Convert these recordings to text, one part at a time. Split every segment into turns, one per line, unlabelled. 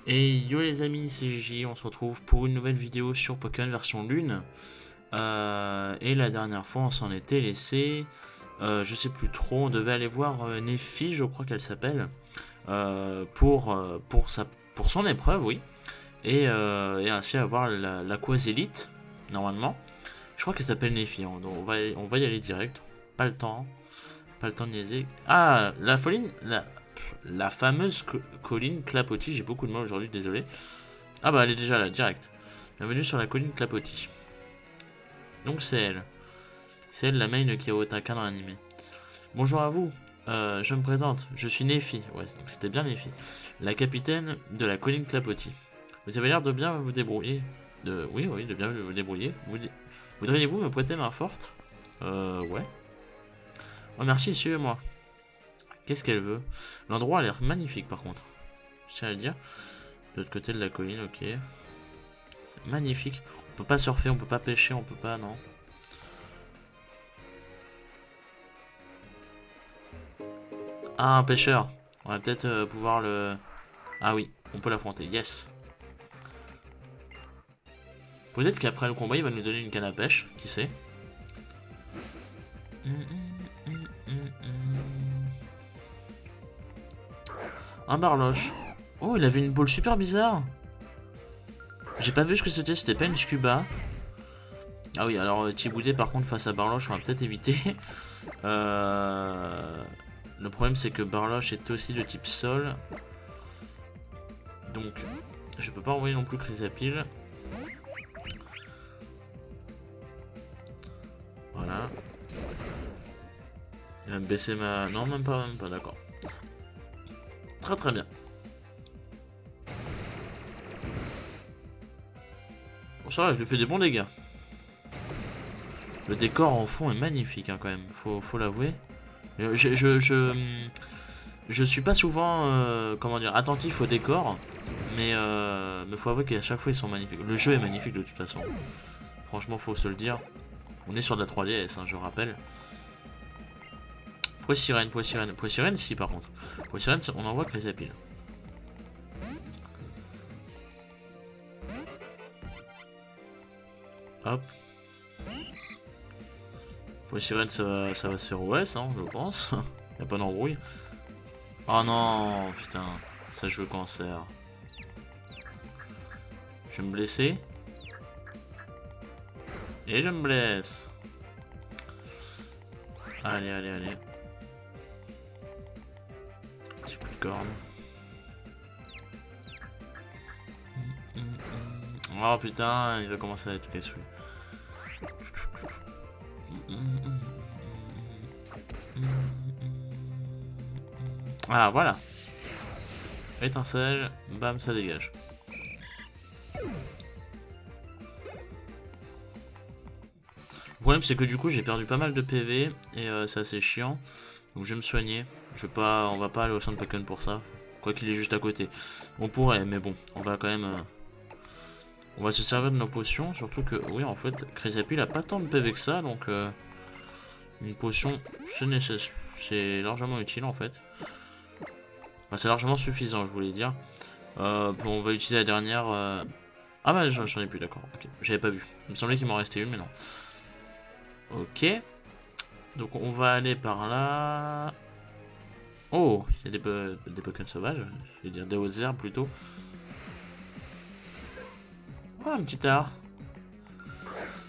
Et yo les amis, c'est J, on se retrouve pour une nouvelle vidéo sur Pokémon version Lune. Et la dernière fois on s'en était laissé, je sais plus trop, on devait aller voir Néphi, je crois qu'elle s'appelle, pour son épreuve, oui. Et ainsi avoir la Quasélite, normalement. Je crois qu'elle s'appelle Néphi, hein, donc on va y aller direct. Pas le temps, pas le temps de niaiser. Ah, la fameuse colline Clapotis, j'ai beaucoup de mal aujourd'hui, désolé. Ah bah elle est déjà là, direct. Bienvenue sur la colline Clapotis. Donc c'est elle. C'est elle la main qui a Otaka dans l'animé. Bonjour à vous, je me présente, je suis Néphi. Ouais, donc c'était bien Néphi. La capitaine de la colline Clapotis. Vous avez l'air de bien vous débrouiller. Oui, de bien vous débrouiller. Voudriez-vous me prêter main forte? Ouais. Oh merci, suivez-moi. Qu'est-ce qu'elle veut? L'endroit a l'air magnifique par contre. Je tiens à le dire. De l'autre côté de la colline, ok. C'est magnifique. On peut pas surfer, on peut pas pêcher, on peut pas, non. Ah, un pêcheur. On va peut-être pouvoir le... Ah oui, on peut l'affronter, yes. Peut-être qu'après le combat, il va nous donner une canne à pêche, qui sait. Un barloche. Oh, il avait une boule super bizarre. J'ai pas vu ce que c'était pas une scuba. Ah oui, alors Thiboudé par contre face à Barloche, on va peut-être éviter. Le problème c'est que Barloche est aussi de type sol. Donc je peux pas envoyer non plus Chrysapile. Voilà. Il va me baisser ma... Non, même pas, d'accord. Très très bien. Bon, ça va, je lui fais des bons dégâts. Le décor en fond est magnifique hein, quand même, faut l'avouer. Je suis pas souvent, comment dire, attentif au décor, mais faut avouer qu'à chaque fois ils sont magnifiques. Le jeu est magnifique de toute façon. Franchement, faut se le dire. On est sur de la 3DS, hein, je rappelle. Poissirène. Poissirène, si par contre. Poissirène, on envoie que les apiles. Hop. Poissirène, ça va se faire OS, hein, je pense. Y'a pas d'embrouille. Oh non, putain, ça joue le cancer. Je vais me blesser. Et je me blesse. Allez. Petit coup de corne. Oh putain, il va commencer à être cassé. Ah voilà. Étincelle, bam, ça dégage. Le problème c'est que du coup j'ai perdu pas mal de PV et c'est assez chiant. Donc je vais me soigner. On va pas aller au centre Pokémon pour ça. Quoi qu'il est juste à côté. On pourrait, mais bon, on va quand même... on va se servir de nos potions, surtout que, oui en fait, Chrysapile a pas tant de PV que ça, donc une potion, c'est largement utile en fait. Enfin, c'est largement suffisant, je voulais dire. On va utiliser la dernière... Ah bah j'en ai plus, d'accord, ok, j'avais pas vu. Il me semblait qu'il m'en restait une, mais non. Ok. Donc on va aller par là... Oh, il y a des Pokémon sauvages, je vais dire des hautes herbes plutôt. Oh, un petit art.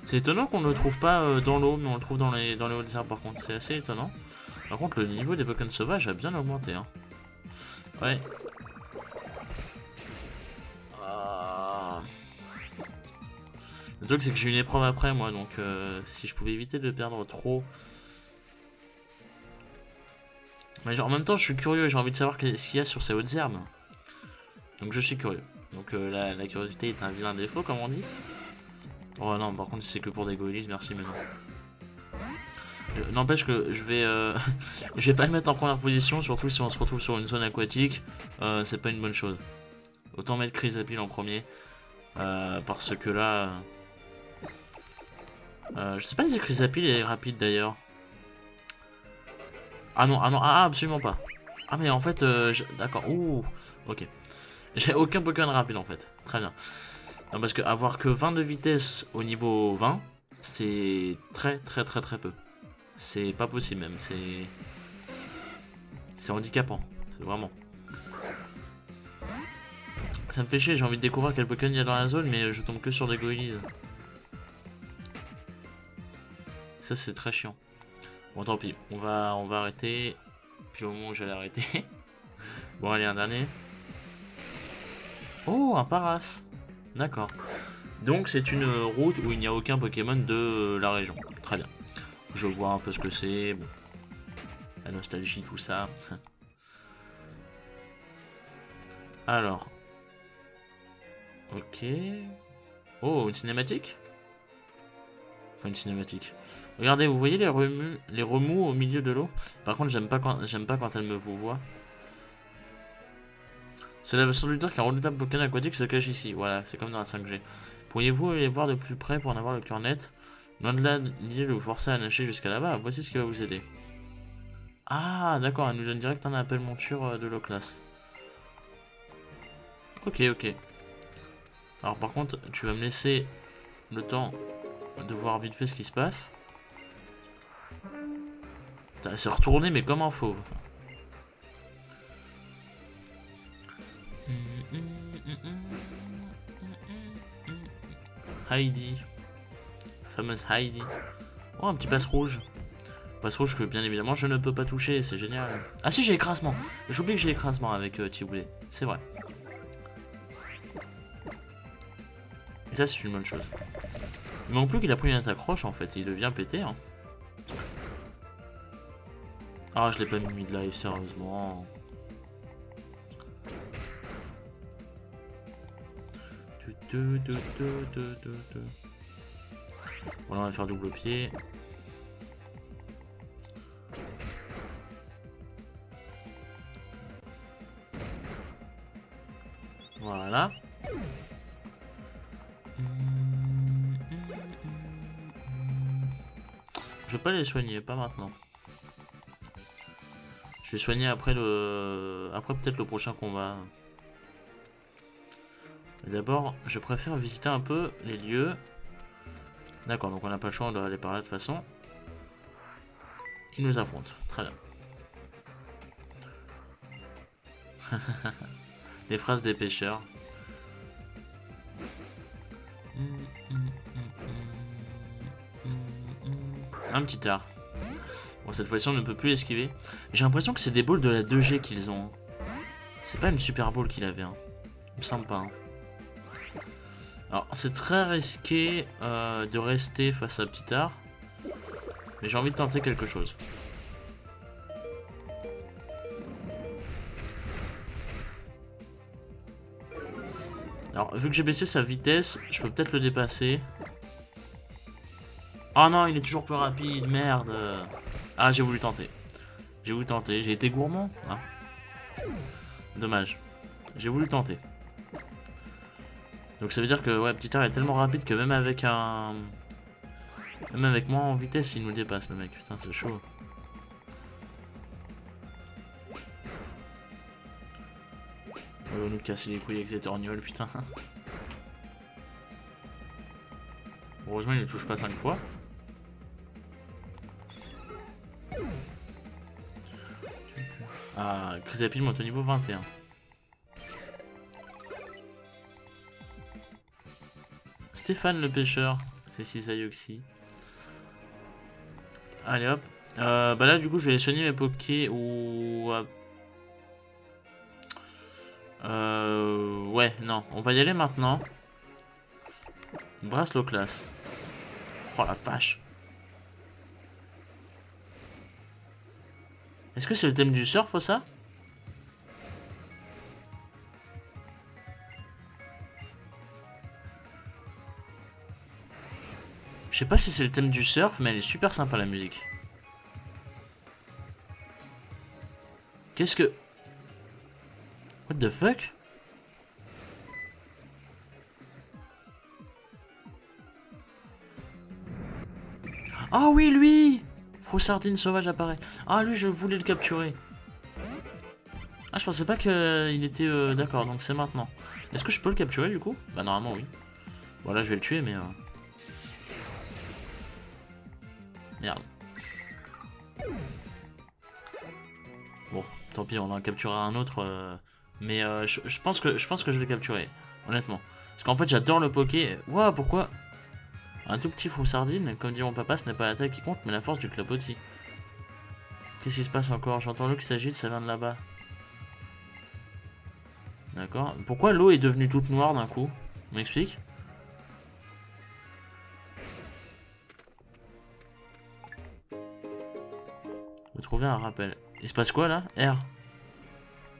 C'est étonnant qu'on ne le trouve pas dans l'eau, mais on le trouve dans les hautes herbes par contre, c'est assez étonnant. Par contre, le niveau des Pokémon sauvages a bien augmenté. Hein. Ouais. Ah. Le truc, c'est que j'ai une épreuve après moi, donc si je pouvais éviter de perdre trop. Mais genre, en même temps, je suis curieux, j'ai envie de savoir ce qu'il y a sur ces hautes herbes. Donc je suis curieux. Donc la curiosité est un vilain défaut, comme on dit. Oh non, par contre, si c'est que pour des goélies, merci, mais non. N'empêche que je vais je vais pas le mettre en première position, surtout si on se retrouve sur une zone aquatique, c'est pas une bonne chose. Autant mettre Chrysapile en premier, parce que là... je sais pas si Chrysapile est rapide d'ailleurs. Ah non, absolument pas. Ah mais en fait, d'accord, ouh, ok. J'ai aucun Pokémon rapide en fait. Très bien. Non, parce que avoir que 20 de vitesse au niveau 20, c'est très peu. C'est pas possible même. C'est handicapant. C'est vraiment. Ça me fait chier, j'ai envie de découvrir quel Pokémon il y a dans la zone, mais je tombe que sur des Goélises. Ça c'est très chiant. Bon tant pis, on va arrêter. Puis au moment où j'allais arrêter. Bon allez, un dernier. Oh, un Paras. D'accord. Donc c'est une route où il n'y a aucun Pokémon de la région. Très bien. Je vois un peu ce que c'est. Bon. La nostalgie, tout ça. Alors. Ok. Oh, une cinématique? Enfin, une cinématique. Regardez, vous voyez les remous au milieu de l'eau? Par contre, j'aime pas quand elle me vous voit. Cela veut sans doute dire qu'un redoutable Pokémon aquatique se cache ici. Voilà, c'est comme dans la 5G. Pourriez-vous aller voir de plus près pour en avoir le cœur net? Loin de là, l'idée de vous forcer à nager jusqu'à là-bas, voici ce qui va vous aider. Ah, d'accord, elle nous donne direct un appel monture de low class. Ok, ok. Alors par contre, tu vas me laisser le temps de voir vite fait ce qui se passe. Elle s'est retournée mais comme un fauve. Heidi. Fameuse Heidi. Oh, un petit passe rouge. Passe rouge que bien évidemment je ne peux pas toucher, c'est génial. Ah si, j'ai écrasement. J'oublie que j'ai écrasement avec Tiboulet. C'est vrai. Et ça c'est une bonne chose. Il manque plus qu'il a pris une attaque roche en fait, il devient pété. Hein. Ah, je l'ai pas mis de live, sérieusement. Bon, là on va faire double pied. Voilà. Je vais pas les soigner, pas maintenant. Je vais soigner après peut-être le prochain combat. Mais d'abord, je préfère visiter un peu les lieux. D'accord, donc on n'a pas le choix, on doit aller par là de toute façon. Ils nous affrontent, très bien. Les phrases des pêcheurs. Un petit art. Bon, cette fois-ci on ne peut plus esquiver. J'ai l'impression que c'est des balls de la 2G qu'ils ont. C'est pas une super ball qu'il avait. Hein. Il me semble pas. Hein. Alors c'est très risqué de rester face à petit art. Mais j'ai envie de tenter quelque chose. Alors vu que j'ai baissé sa vitesse, je peux peut-être le dépasser. Oh non, il est toujours plus rapide, merde. Ah, j'ai voulu tenter. J'ai été gourmand. Hein. Dommage. J'ai voulu tenter. Donc ça veut dire que ouais, petit art est tellement rapide que même avec un... Même avec moi en vitesse, il nous dépasse le mec. Putain, c'est chaud. Il va nous casser les couilles avec cet orniol, putain. Heureusement, il ne touche pas 5 fois. Ah, Chrysapile monte au niveau 21. Stéphane le pêcheur, c'est Cisaioxy. Allez hop. Bah là du coup je vais soigner mes pokés ou... ouais, non, on va y aller maintenant. Brasse low class. Oh la vache. Est-ce que c'est le thème du surf ça? Je sais pas si c'est le thème du surf, mais elle est super sympa la musique. Qu'est-ce que... What the fuck? Ah oui, lui! Faux sardine sauvage apparaît. Ah lui, je voulais le capturer. Ah, Ah, je pensais pas qu'il était... D'accord, donc c'est maintenant. Est-ce que je peux le capturer du coup? Bah normalement oui. Bon là je vais le tuer mais... Merde. Bon, tant pis, on en capturera un autre. Mais je pense que je vais le capturer, honnêtement. Parce qu'en fait j'adore le poké. Ouah, pourquoi? Un tout petit froussardine, comme dit mon papa, ce n'est pas la taille qui compte, mais la force du clapotis. Qu'est-ce qui se passe encore? J'entends l'eau qui s'agite, ça vient de là-bas. D'accord. Pourquoi l'eau est devenue toute noire d'un coup? On m'explique? Vous trouvez un rappel. Il se passe quoi là? R.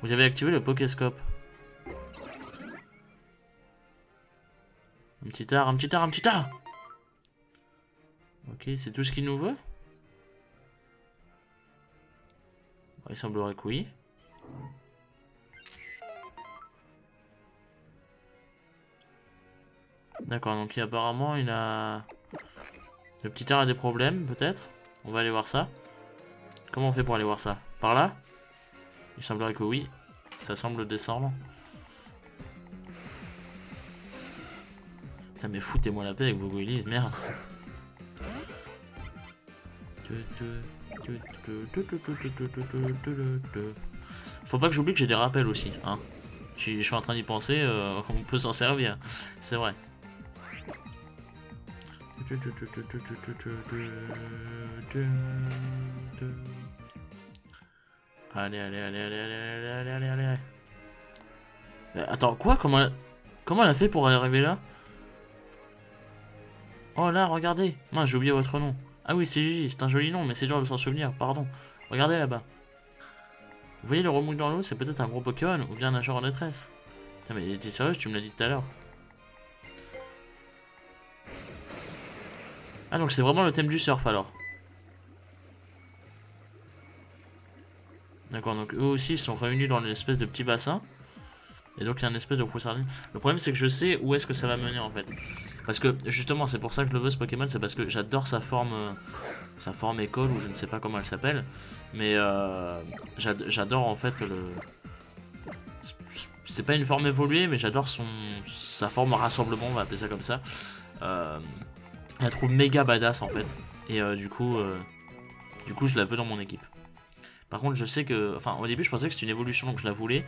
Vous avez activé le Pokéscope. Un petit art, un petit art, un petit art! Ok, c'est tout ce qu'il nous veut? Il semblerait que oui. D'accord, donc apparemment il a... Le petit art a des problèmes, peut-être. On va aller voir ça. Comment on fait pour aller voir ça? Par là? Il semblerait que oui. Ça semble descendre. Putain mais foutez-moi la paix avec vos Willis, merde. Faut pas que j'oublie que j'ai des rappels aussi, hein. Je suis en train d'y penser, on peut s'en servir. C'est vrai. Allez, allez, allez, allez, allez, allez, allez, allez, allez. Attends, quoi? Comment elle a fait pour arriver là? Oh là, regardez. Mince, j'ai oublié votre nom. Ah oui, c'est Gigi, c'est un joli nom, mais c'est dur de s'en souvenir, pardon. Regardez là-bas. Vous voyez le remouille dans l'eau? C'est peut-être un gros Pokémon, ou bien un nageur en détresse. Putain, mais t'es sérieux? Tu me l'as dit tout à l'heure. Ah, donc c'est vraiment le thème du surf alors. D'accord, donc eux aussi ils sont réunis dans une espèce de petit bassin. Et donc il y a une espèce de froussardine. Le problème c'est que je sais où est-ce que ça va mener en fait. Parce que justement c'est pour ça que je le veux ce Pokémon, c'est parce que j'adore sa forme école ou je ne sais pas comment elle s'appelle. Mais j'adore en fait le... C'est pas une forme évoluée mais j'adore sa forme rassemblement, on va appeler ça comme ça. Je la trouve méga badass en fait. Et du coup je la veux dans mon équipe. Par contre, je sais que... Enfin, au début, je pensais que c'était une évolution, donc je la voulais.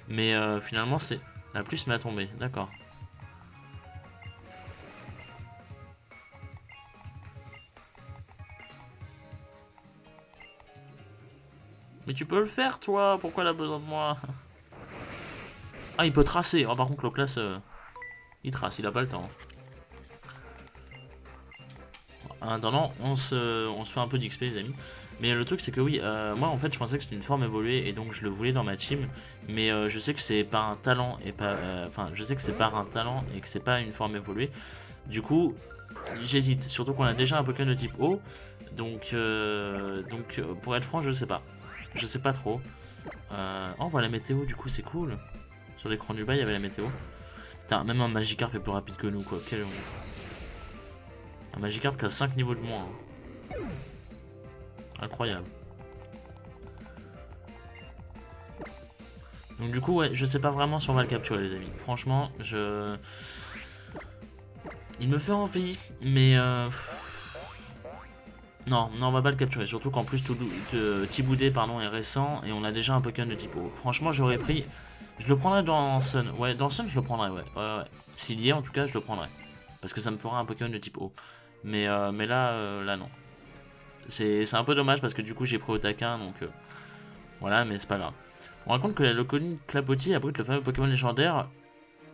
Mais finalement, c'est... La pluie se met à tomber. D'accord. Mais tu peux le faire, toi. Pourquoi elle a besoin de moi? Ah, il peut tracer. Oh, par contre, le classe... il trace, il a pas le temps. En attendant, on se fait un peu d'XP, les amis. Mais le truc c'est que oui, moi en fait je pensais que c'était une forme évoluée et donc je le voulais dans ma team. Mais je sais que c'est par un talent et pas... Enfin, je sais que c'est par un talent et que c'est pas une forme évoluée. Du coup, j'hésite. Surtout qu'on a déjà un Pokémon de type eau. Donc pour être franc, je sais pas. Je sais pas trop. Oh, on voit la météo, du coup c'est cool. Sur l'écran du bas, il y avait la météo. Putain, même un Magikarp est plus rapide que nous, quoi. Quel... Un Magikarp qui a 5 niveaux de moins. Hein. Incroyable. Donc du coup, ouais, je sais pas vraiment si on va le capturer, les amis. Franchement, il me fait envie, mais... Non, on va pas le capturer. Surtout qu'en plus, Tiboudé est récent et on a déjà un Pokémon de type eau. Franchement, j'aurais pris... Je le prendrais dans Sun. Ouais, dans Sun, je le prendrais, ouais. Ouais. S'il y est, en tout cas, je le prendrais. Parce que ça me fera un Pokémon de type eau. Mais là, non. C'est un peu dommage parce que du coup j'ai pris au taquin donc voilà, mais c'est pas grave. On raconte que la Loconie Clapotis abrite le fameux Pokémon légendaire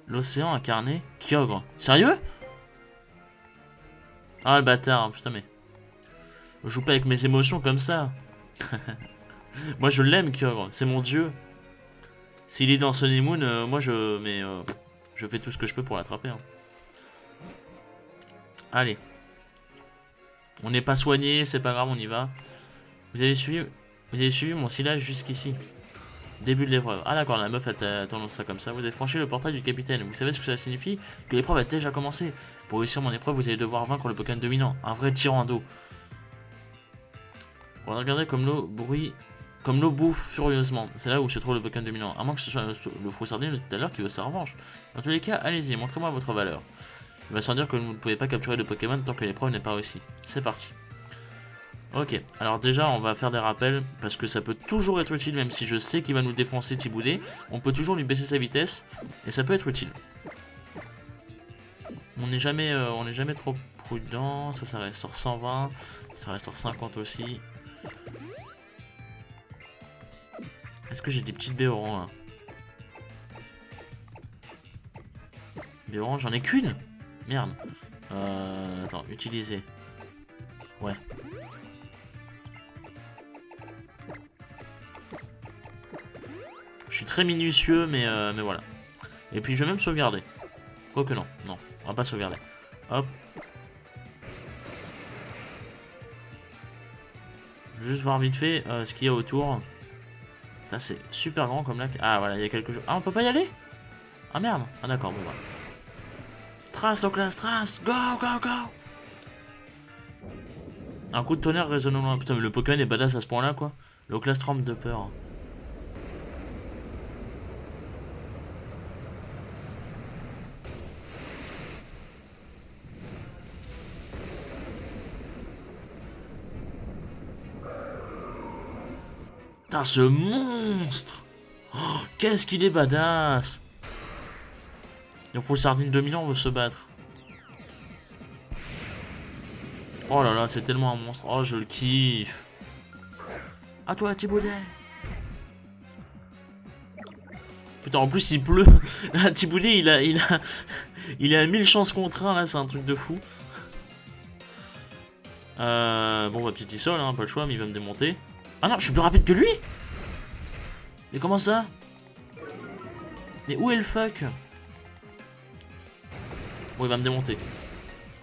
l'océan incarné Kyogre. Sérieux? Ah le bâtard, hein, putain mais. Je joue pas avec mes émotions comme ça. Moi je l'aime Kyogre, c'est mon dieu. S'il est dans Sun et Moon, moi je fais tout ce que je peux pour l'attraper. Hein. Allez. On n'est pas soigné, c'est pas grave, on y va. Vous avez suivi mon silage jusqu'ici. Début de l'épreuve. Ah d'accord, la meuf elle tendance ça comme ça. Vous avez franchi le portail du capitaine. Vous savez ce que ça signifie? Que l'épreuve a déjà commencé. Pour réussir mon épreuve, vous allez devoir vaincre le Pokémon dominant. Un vrai tyran d'eau. Regardez comme l'eau bruit comme l'eau bouffe furieusement. C'est là où se trouve le Pokémon dominant. À moins que ce soit le fou sardine de tout à l'heure qui veut sa revanche. Dans tous les cas, allez-y, montrez-moi votre valeur. Il va sans dire que vous ne pouvez pas capturer de Pokémon tant que l'épreuve n'est pas réussie. C'est parti. Ok, alors déjà on va faire des rappels parce que ça peut toujours être utile, même si je sais qu'il va nous défoncer Thiboudet. On peut toujours lui baisser sa vitesse et ça peut être utile. On n'est jamais trop prudent. Ça restaure 120, ça restaure 50 aussi. Est-ce que j'ai des petites baies oranges là? Baies oranges, j'en ai qu'une. Merde. Attends, utiliser. Ouais. Je suis très minutieux, mais voilà. Et puis je vais même sauvegarder. Quoique non, non, on va pas sauvegarder. Hop. Juste voir vite fait ce qu'il y a autour. Ça c'est super grand comme là. Ah voilà, il y a quelque chose. Ah, on peut pas y aller? Ah merde. Ah d'accord, bon voilà. Trace, Loclas, trace. Go, go, go. Un coup de tonnerre résonne loin. Putain, mais le Pokémon est badass à ce point là quoi. Loclas tremble de peur. Putain, ce monstre! Oh, qu'est-ce qu'il est badass! Il faut sardine dominant, on veut se battre. Oh là là, c'est tellement un monstre. Oh, je le kiffe. À toi, Thiboudet! Putain, en plus il pleut. Là, Thiboudet, il a 1000 chances contre 1 là, c'est un truc de fou. Bon, bah, petit Issol, hein, pas le choix, mais il va me démonter. Ah non, je suis plus rapide que lui? Mais comment ça? Mais où est le fuck? Bon, il va me démonter.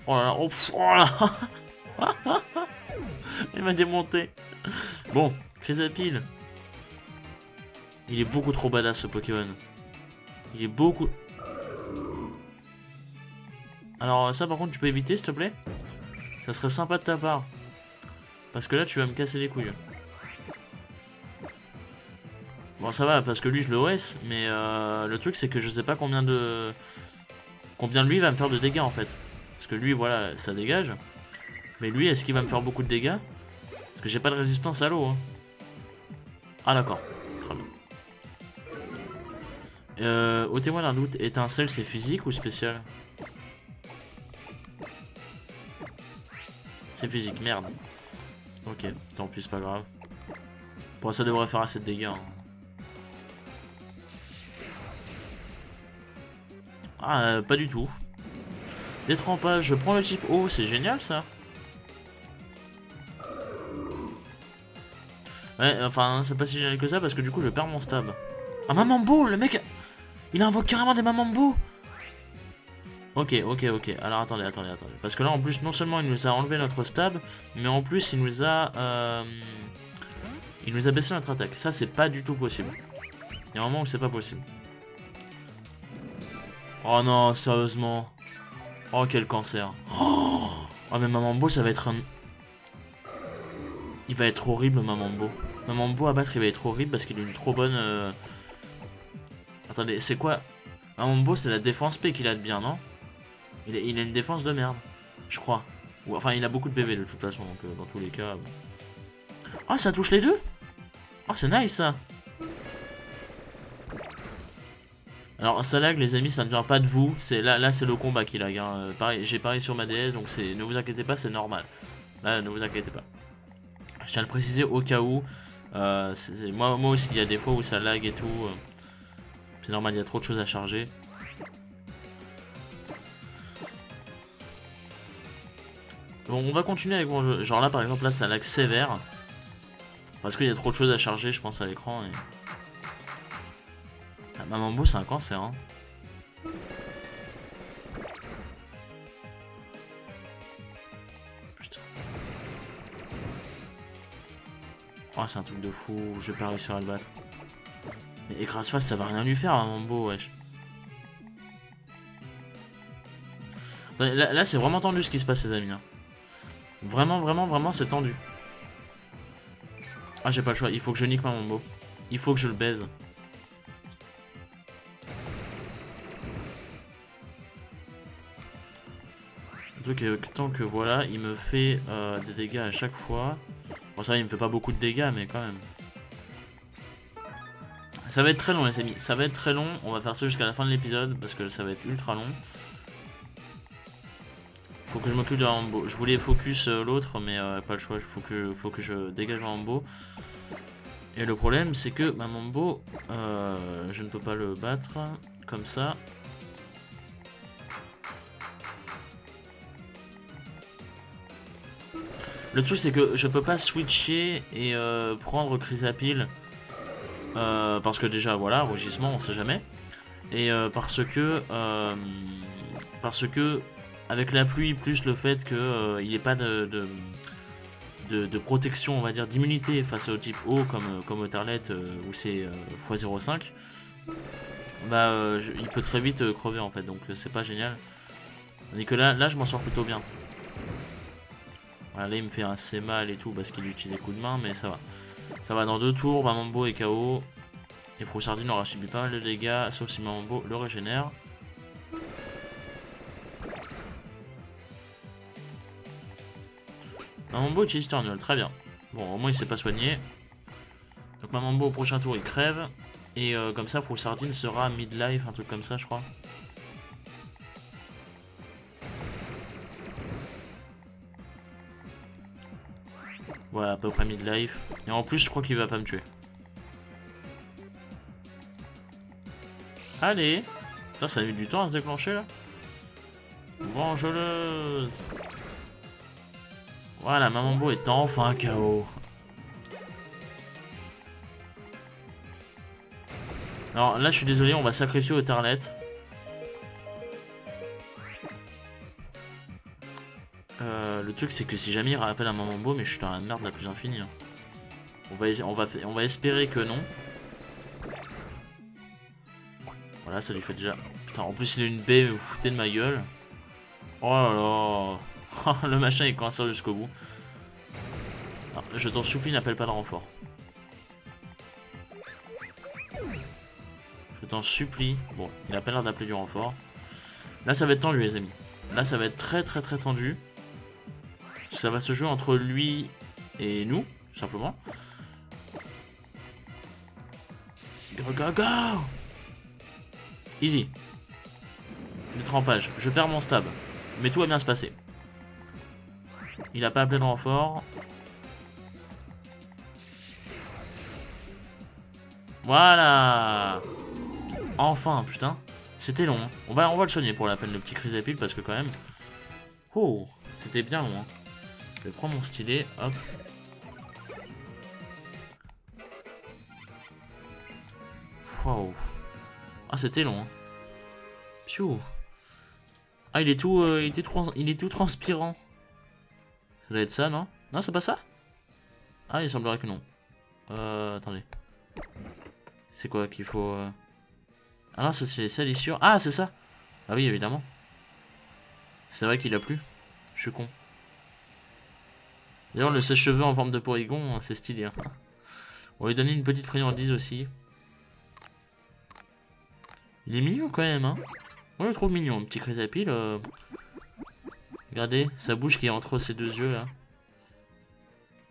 Oh là là, oh, pff, oh là. Il m'a démonté. Bon, Chrysapile. Il est beaucoup trop badass ce Pokémon. Il est beaucoup... Alors ça par contre tu peux éviter s'il te plaît? Ça serait sympa de ta part. Parce que là tu vas me casser les couilles. Bon ça va parce que lui je le OS. Mais le truc c'est que je sais pas combien de lui va me faire de dégâts en fait. Parce que lui voilà ça dégage. Mais lui est-ce qu'il va me faire beaucoup de dégâts? Parce que j'ai pas de résistance à l'eau hein. Ah d'accord. Très bien. Ôtez-moi d'un doute, étincelle c'est physique ou spécial? C'est physique, merde. Ok, tant pis, c'est pas grave. Bon, ça devrait faire assez de dégâts. Hein. Ah, pas du tout. Détrempage, je prends le type eau, c'est génial ça. Ouais, enfin, c'est pas si génial que ça parce que du coup je perds mon stab. Ah, Mamambo, le mec, il invoque carrément des Mamambo. Ok. Alors attendez. Parce que là en plus non seulement il nous a enlevé notre stab, mais en plus il nous a baissé notre attaque. Ça c'est pas du tout possible. Il y a un moment où c'est pas possible. Oh non, sérieusement. Oh quel cancer. Oh mais Mamambo ça va être un... Il va être horrible Mamambo. Mamambo à battre il va être horrible parce qu'il a une trop bonne... Attendez, c'est quoi? Mamambo c'est la défense P qu'il a de bien, non? Il a une défense de merde, je crois. Ou, enfin, il a beaucoup de PV de toute façon, donc dans tous les cas... Ah, ça touche les deux? Oh, c'est nice, ça. Alors, ça lag, les amis, ça ne vient pas de vous. Là c'est le combat qui lag. Hein. J'ai parié sur ma DS, donc ne vous inquiétez pas, c'est normal. Là, ne vous inquiétez pas. Je tiens à le préciser au cas où. Moi aussi, il y a des fois où ça lag et tout. C'est normal, il y a trop de choses à charger. Bon, on va continuer avec mon jeu. Genre là, par exemple, là, ça lag sévère. Parce qu'il y a trop de choses à charger, je pense, à l'écran. Et... Ah, Mamambo, c'est un cancer, hein. Putain. Oh, c'est un truc de fou. Je vais pas réussir à le battre. Mais écrase face, ça va rien lui faire, Mamambo, wesh. Là c'est vraiment tendu ce qui se passe, les amis. Hein. Vraiment, c'est tendu. Ah, j'ai pas le choix. Il faut que je nique ma Mambo. Il faut que je le baise. Donc, tant que voilà, il me fait des dégâts à chaque fois. Bon, ça va, il me fait pas beaucoup de dégâts, mais quand même. Ça va être très long, les amis. Ça va être très long. On va faire ça jusqu'à la fin de l'épisode parce que ça va être ultra long. Faut que je m'occupe de la Mambo. Je voulais focus l'autre, mais pas le choix. Faut que je dégage ma Mambo. Et le problème, c'est que ma Mambo, je ne peux pas le battre comme ça. Le truc, c'est que je peux pas switcher et prendre Chrysapile. Parce que déjà, voilà, rugissement, on sait jamais. Et parce que avec la pluie, plus le fait qu'il n'y ait pas de protection, on va dire, d'immunité face au type eau, comme au Tarlet, où c'est x0,5, bah, il peut très vite crever, en fait, donc c'est pas génial. Tandis que là, je m'en sors plutôt bien. Voilà, là, il me fait assez mal et tout, parce qu'il utilise des coups de main, mais ça va. Ça va, dans 2 tours, ma Mambo est KO. Et Froussardine aura subi pas mal de dégâts, sauf si ma Mambo le régénère. Ma Mambo utilise Turnual, très bien. Bon, au moins il s'est pas soigné. Donc ma Mambo au prochain tour il crève. Et comme ça, Froussardine sera mid-life, un truc comme ça, je crois. Ouais, à peu près mid-life. Et en plus, je crois qu'il va pas me tuer. Allez. Putain, ça a mis du temps à se déclencher là. Vengeuse. Voilà, ma Mambo est enfin KO. Alors là, je suis désolé, on va sacrifier au Tarlet. Le truc, c'est que si jamais il rappelle à ma Mambo, mais je suis dans la merde la plus infinie. Hein. On va espérer que non. Voilà, ça lui fait déjà... Putain, en plus il a une baie, vous foutez de ma gueule. Oh là là. Le machin est coincé jusqu'au bout. Alors, je t'en supplie, n'appelle pas de renfort. Je t'en supplie. Bon, il a pas l'air d'appeler du renfort. Là, ça va être tendu, les amis. Là, ça va être très tendu. Ça va se jouer entre lui et nous, tout simplement. Go, go, go! Easy. Détrempage. Je perds mon stab. Mais tout va bien se passer. Il a pas appelé de renfort. Voilà. Enfin, putain. C'était long. Hein. On va le soigner pour la peine, le petit Chrysapile, parce que quand même... Oh, c'était bien long. Hein. Je vais prendre mon stylet. Hop. Waouh. Ah, c'était long. Hein. Piou. Ah, il est tout transpirant. Ça doit être ça, non? Non, c'est pas ça? Ah, il semblerait que non. Attendez. C'est quoi qu'il faut... Ah non, c'est les salissures. Ah, c'est ça. Ah oui, évidemment. C'est vrai qu'il a plu. Je suis con. D'ailleurs, le sèche-cheveux en forme de porygon, c'est stylé. Hein. On va lui donner une petite friandise aussi. Il est mignon quand même, hein. Moi, je le trouve mignon, un petit Chrysapile. Regardez, sa bouche qui est entre ses deux yeux, là.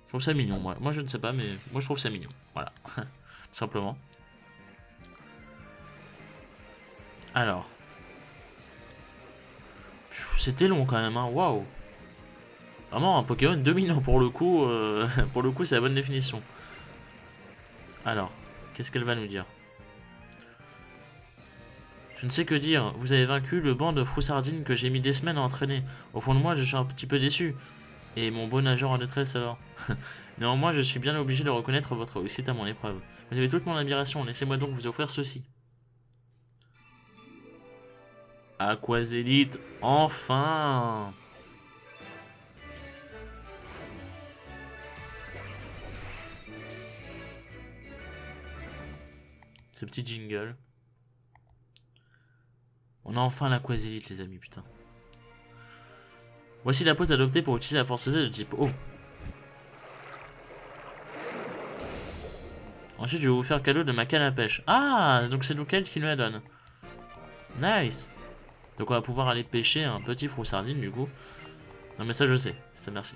Je trouve ça mignon, moi. Moi, je ne sais pas, mais moi, je trouve ça mignon. Voilà. Tout simplement. Alors. C'était long quand même, hein. Waouh. Vraiment, un Pokémon dominant pour le coup. Pour le coup, c'est la bonne définition. Alors, qu'est-ce qu'elle va nous dire? Je ne sais que dire, vous avez vaincu le banc de Froussardine que j'ai mis des semaines à entraîner. Au fond de moi, je suis un petit peu déçu. Et mon beau nageur en détresse alors. Néanmoins, je suis bien obligé de reconnaître votre réussite à mon épreuve. Vous avez toute mon admiration, laissez-moi donc vous offrir ceci. Aquazélite, enfin! Ce petit jingle. On a enfin l'Aquazélite, les amis, putain. Voici la pose adoptée pour utiliser la force Z de type eau. Ensuite, je vais vous faire cadeau de ma canne à pêche. Ah, donc c'est Lucas qui nous la donne. Nice. Donc on va pouvoir aller pêcher un petit froussardine du coup. Non mais ça je sais, ça merci.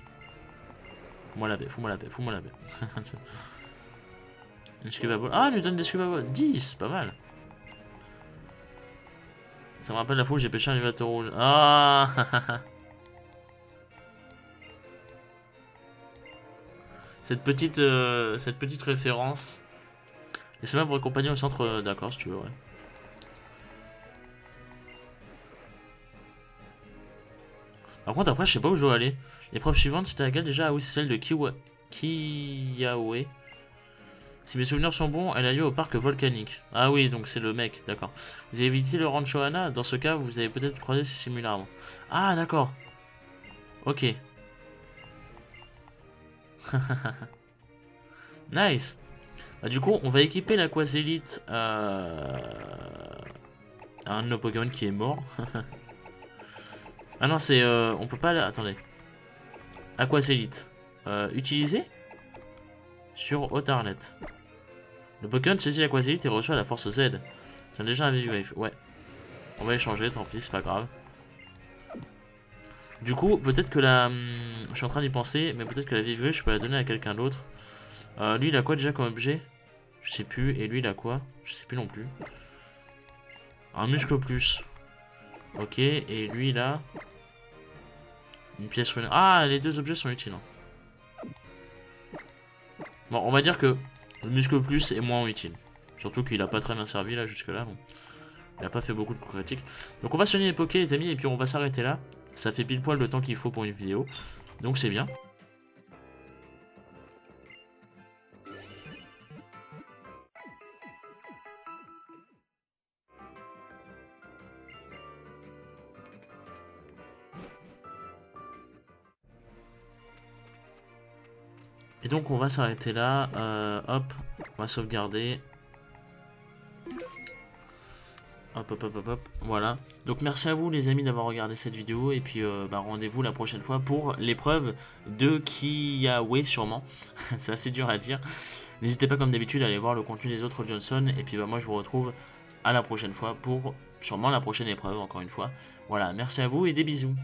Fous-moi la paix, fous-moi la paix, fous-moi la paix. Une scuba ball. Ah, il nous donne des scuba balls. 10, pas mal. Ça me rappelle la fois où j'ai pêché un élévateur rouge. Ah. Cette petite référence. Laissez-moi vous accompagner au centre. D'accord, si tu veux, ouais. Par contre, après, je sais pas où je dois aller. L'épreuve suivante, c'était laquelle déjà? Ah oui, c'est celle de Kiyawe. Si mes souvenirs sont bons, elle a lieu au parc volcanique. Ah oui, donc c'est le mec, d'accord. Vous avez évité le Rancho Hana. Dans ce cas, vous avez peut-être croisé ces simulacres. Ah, d'accord. Ok. Nice. Bah, du coup, on va équiper l'Aquazélite à un de nos Pokémon qui est mort. Ah non, c'est... on peut pas... Attendez. Aquazélite. Utilisé sur Otarnet. Le Pokémon saisit l'Aquazélite et reçoit la force Z. C'est déjà un Vivwave. Ouais. On va échanger, tant pis, c'est pas grave. Du coup, peut-être que la... je suis en train d'y penser, mais peut-être que la Vivwave, je peux la donner à quelqu'un d'autre. Lui, il a quoi déjà comme objet? Je sais plus. Et lui, il a quoi? Je sais plus non plus. Un muscle plus. Ok, et lui, il a... une pièce rune. Ah, les deux objets sont utiles. Bon, on va dire que le muscle plus est moins utile. Surtout qu'il a pas très bien servi là, jusque là. Bon. Il a pas fait beaucoup de coups critiques. Donc on va soigner les pokés, les amis, et puis on va s'arrêter là. Ça fait pile poil le temps qu'il faut pour une vidéo. Donc c'est bien. Et donc on va s'arrêter là. Hop, on va sauvegarder. Hop, hop, hop, hop, hop, voilà. Donc merci à vous les amis d'avoir regardé cette vidéo. Et puis rendez-vous la prochaine fois pour l'épreuve de Kiyawe sûrement. C'est assez dur à dire. N'hésitez pas comme d'habitude à aller voir le contenu des autres Johnson. Et puis moi je vous retrouve à la prochaine fois pour sûrement la prochaine épreuve encore une fois. Voilà, merci à vous et des bisous.